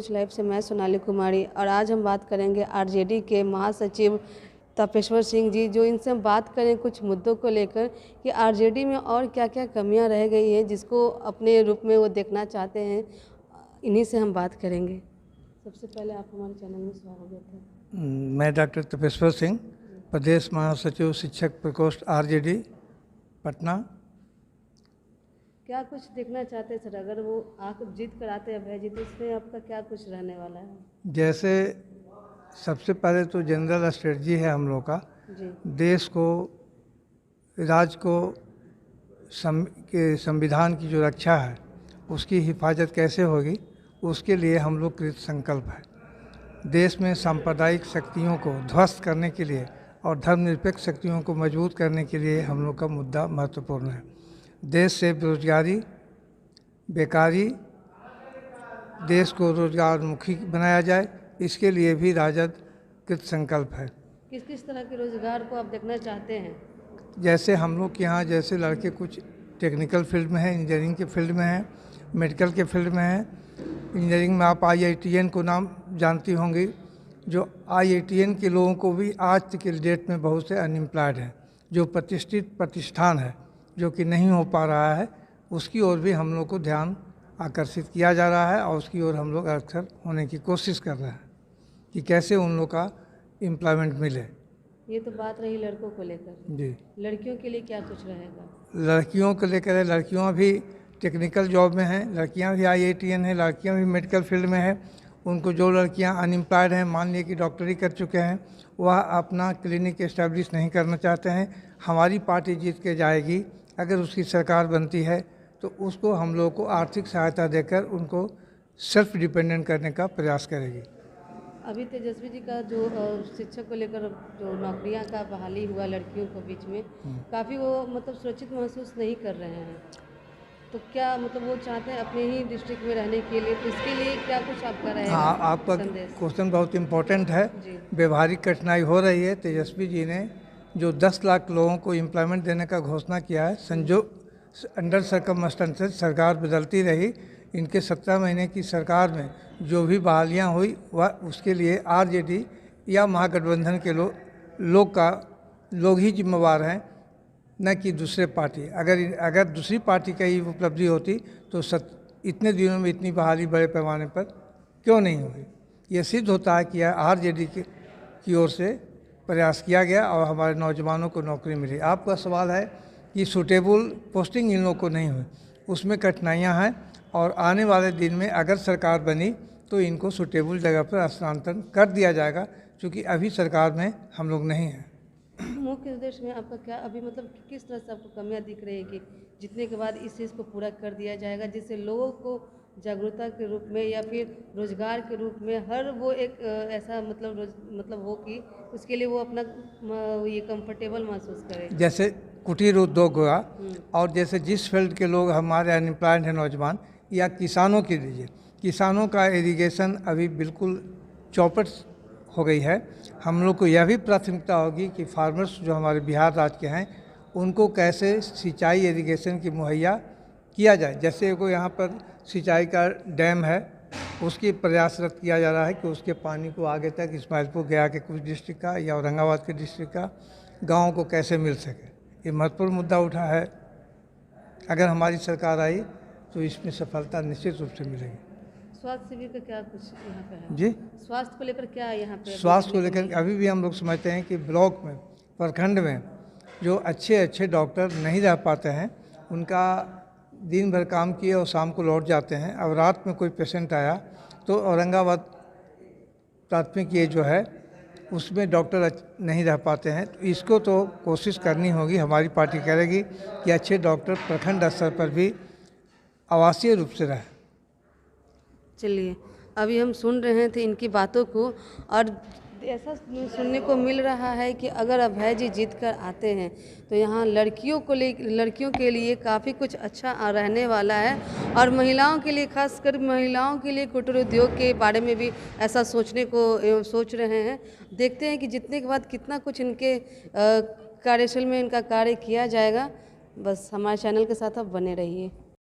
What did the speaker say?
सच live से मैं सोनाली कुमारी और आज हम बात करेंगे आरजेडी के महासचिव तपेश्वर सिंह जी, जो इनसे हम बात करें कुछ मुद्दों को लेकर कि आरजेडी में और क्या क्या कमियां रह गई हैं जिसको अपने रूप में वो देखना चाहते हैं, इन्हीं से हम बात करेंगे। सबसे पहले आप हमारे चैनल में स्वागत है। मैं डॉक्टर तपेश्वर सिंह, प्रदेश महासचिव शिक्षक प्रकोष्ठ आरजेडी पटना। क्या कुछ देखना चाहते हैं सर, अगर वो आप जीत कर आते हैं अभय जी, तो इसमें आपका क्या कुछ रहने वाला है? जैसे सबसे पहले तो जनरल स्ट्रेटजी है हम लोग का जी। देश को, राज्य को के संविधान की जो रक्षा है उसकी हिफाजत कैसे होगी, उसके लिए हम लोग कृत संकल्प है। देश में सांप्रदायिक शक्तियों को ध्वस्त करने के लिए और धर्मनिरपेक्ष शक्तियों को मजबूत करने के लिए हम लोग का मुद्दा महत्वपूर्ण है। देश से बेरोजगारी, बेकारी, देश को रोजगारमुखी बनाया जाए, इसके लिए भी राजद कृत संकल्प है। किस किस तरह के रोजगार को आप देखना चाहते हैं? जैसे हम लोग के यहाँ जैसे लड़के कुछ टेक्निकल फील्ड में हैं, इंजीनियरिंग के फील्ड में हैं, मेडिकल के फील्ड में हैं। इंजीनियरिंग में आप IITN को नाम जानती होंगी, जो IITN के लोगों को भी आज तक के डेट में बहुत से अनएम्प्लॉयड हैं। जो प्रतिष्ठित प्रतिष्ठान है जो कि नहीं हो पा रहा है, उसकी ओर भी हम लोग को ध्यान आकर्षित किया जा रहा है और उसकी ओर हम लोग अक्सर होने की कोशिश कर रहे हैं कि कैसे उन लोग का एम्प्लॉयमेंट मिले। ये तो बात रही लड़कों को लेकर। जी। लड़कियों के लिए क्या कुछ रहेगा? लड़कियों को लेकर है, लड़कियाँ भी टेक्निकल जॉब में हैं, लड़कियाँ भी IITN हैं, लड़कियाँ भी मेडिकल फील्ड में हैं। उनको जो लड़कियाँ अनएम्प्लॉयड हैं, मान लीजिए कि डॉक्टरी कर चुके हैं, वह अपना क्लिनिक इस्टेब्लिश नहीं करना चाहते हैं, हमारी पार्टी जीत के जाएगी, अगर उसकी सरकार बनती है तो उसको हम लोग को आर्थिक सहायता देकर उनको सेल्फ डिपेंडेंट करने का प्रयास करेगी। अभी तेजस्वी जी का जो शिक्षक को लेकर जो नौकरियां का बहाली हुआ लड़कियों के बीच में, काफ़ी वो मतलब सुरक्षित महसूस नहीं कर रहे हैं, तो क्या मतलब वो चाहते हैं अपने ही डिस्ट्रिक्ट में रहने के लिए, तो इसके लिए क्या कुछ आपका रहेगा? हाँ, आपका क्वेश्चन बहुत इम्पोर्टेंट है। व्यवहारिक कठिनाई हो रही है। तेजस्वी जी ने जो 10 लाख लोगों को एम्प्लॉयमेंट देने का घोषणा किया है, संजो अंडर सर्कमस्टेंसेस सरकार बदलती रही, इनके 17 महीने की सरकार में जो भी बहालियाँ हुई वह उसके लिए आरजेडी या महागठबंधन के लोग ही जिम्मेवार हैं, न कि दूसरे पार्टी। अगर दूसरी पार्टी का ही उपलब्धि होती तो इतने दिनों में इतनी बहाली बड़े पैमाने पर क्यों नहीं हुई। ये सिद्ध होता है कि आरजेडी की ओर से प्रयास किया गया और हमारे नौजवानों को नौकरी मिली। आपका सवाल है कि सूटेबल पोस्टिंग इन लोगों को नहीं हुई, उसमें कठिनाइयाँ हैं और आने वाले दिन में अगर सरकार बनी तो इनको सूटेबल जगह पर स्थानांतरण कर दिया जाएगा, क्योंकि अभी सरकार में हम लोग नहीं हैं। मुख्य उद्देश्य में आपका क्या अभी मतलब किस तरह से आपको कमियां दिख रही है कि जितने के बाद इस चीज़ को पूरा कर दिया जाएगा, जिससे लोगों को जागरूकता के रूप में या फिर रोजगार के रूप में हर वो एक ऐसा मतलब हो कि उसके लिए वो अपना ये कंफर्टेबल महसूस करे। जैसे कुटीर उद्योग हुआ, और जैसे जिस फील्ड के लोग हमारे अनएम्प्लॉयड हैं नौजवान, या किसानों के लिए, किसानों का इरिगेशन अभी बिल्कुल चौपट हो गई है। हम लोग को यह भी प्राथमिकता होगी कि फार्मर्स जो हमारे बिहार राज्य के हैं उनको कैसे सिंचाई इरिगेशन की मुहैया किया जाए। जैसे को यहाँ पर सिंचाई का डैम है, उसकी प्रयासरत किया जा रहा है कि उसके पानी को आगे तक इस्माइलपुर गया के कुछ डिस्ट्रिक्ट का या औरंगाबाद के डिस्ट्रिक्ट का गाँव को कैसे मिल सके। ये महत्वपूर्ण मुद्दा उठा है। अगर हमारी सरकार आई तो इसमें सफलता निश्चित रूप से मिलेगी। स्वास्थ्य शिविर का क्या कुछ यहाँ पे है? जी, स्वास्थ्य को लेकर क्या यहाँ पे? स्वास्थ्य को लेकर अभी भी हम लोग समझते हैं कि ब्लॉक में, प्रखंड में जो अच्छे डॉक्टर नहीं रह पाते हैं, उनका दिन भर काम किए और शाम को लौट जाते हैं। अब रात में कोई पेशेंट आया तो औरंगाबाद प्राथमिक ये जो है उसमें डॉक्टर नहीं रह पाते हैं, तो इसको तो कोशिश करनी होगी, हमारी पार्टी करेगी कि अच्छे डॉक्टर प्रखंड स्तर पर भी आवासीय रूप से रहे। चलिए, अभी हम सुन रहे थे इनकी बातों को, और ऐसा सुनने को मिल रहा है कि अगर अभय जी जीत कर आते हैं तो यहाँ लड़कियों के लिए काफ़ी कुछ अच्छा रहने वाला है, और महिलाओं के लिए, खासकर महिलाओं के लिए कुटीर उद्योग के बारे में भी ऐसा सोच रहे हैं। देखते हैं कि जितने के बाद कितना कुछ इनके कार्यशैली में इनका कार्य किया जाएगा। बस हमारे चैनल के साथ आप बने रहिए।